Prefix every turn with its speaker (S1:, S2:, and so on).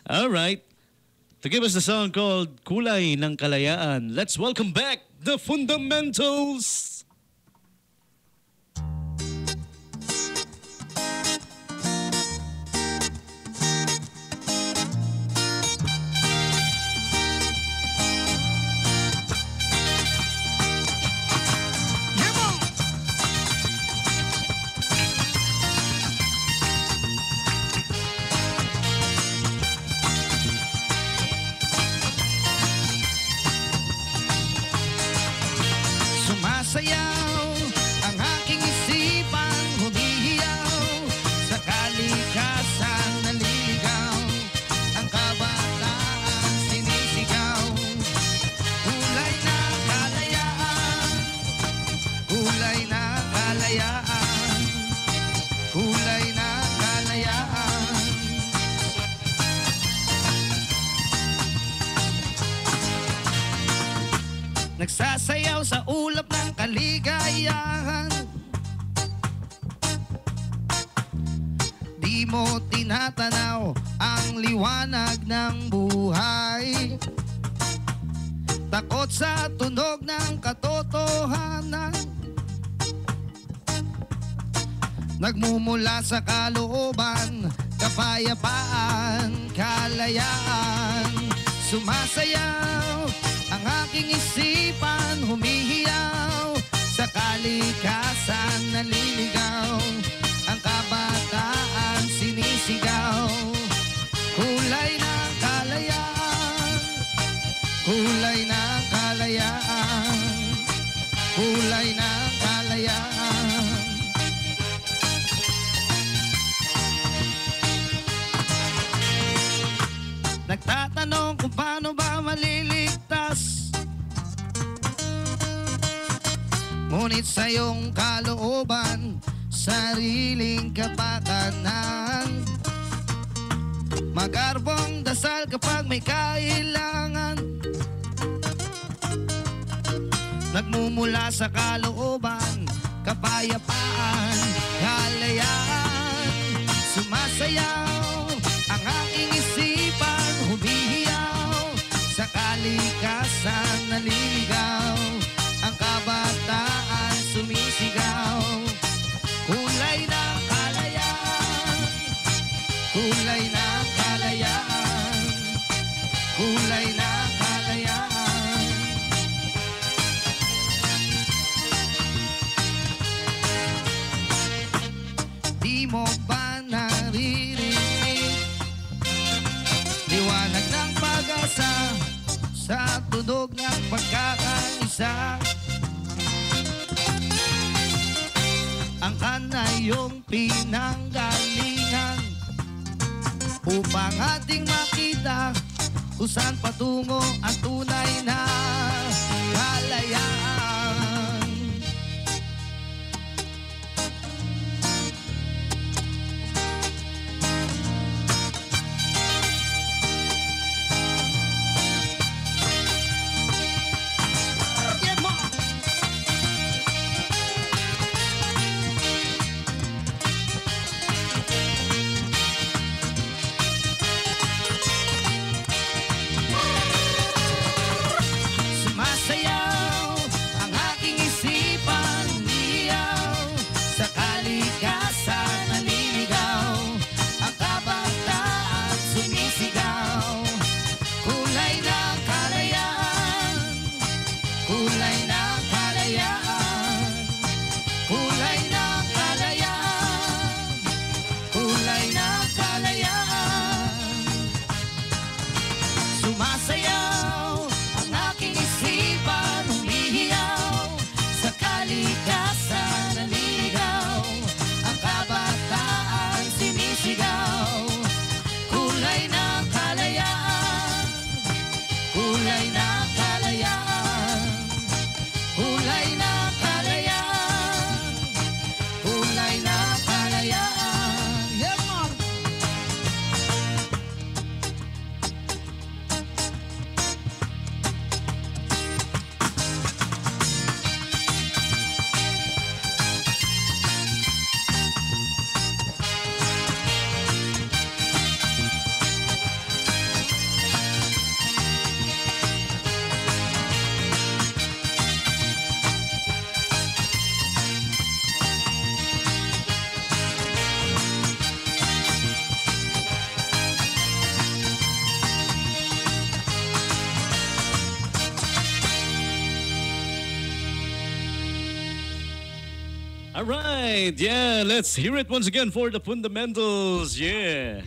S1: All right. To give us the song called Kulay ng Kalayaan, let's welcome back the Fundamentals.
S2: Sumasayaw ang aking isipan, humihiyaw sa kalikasan, naliligaw ang kabataan, sinisigaw. Kulay na kalayaan, kulay na kalayaan, kulay na kalayaan. Nagsasayaw sa ulap ng kaligayahan, di mo tinatanaw ang liwanag ng buhay. Takot sa tunog ng katotohanan, nagmumula sa kalooban, kapayapaan, kalayaan. Sumasayaw ang aking isipan, humihiyaw sa kalikasan, naliligaw ang kabataan, sinisigaw. Kulay ng kalayaan, kulay ng kalayaan, kulay ng kalayaan. Nagtatanong kung paano ba maliligtas, ngunit sa iyong kalooban, sariling kapakanan. Magarbong dasal kapag may kailangan, nagmumula sa kalooban, kapayapaan, kalayaan. Sumasayaw ang aking isipan, humihiyaw sa kalikasan, naliligaw ang kabataan, sumisigaw. Kulay ng kalayaan, kulay ng kalayaan, kulay ng kalayaan. Di mo ba naririnig liwanag ng pag-asa sa tunog ng pagkakaisa? Ang kanayong pinanggalingan upang ating makita kung saan patungo ang tunay na kalayaan.
S1: All right, yeah, let's hear it once again for the fundamentals. Yeah.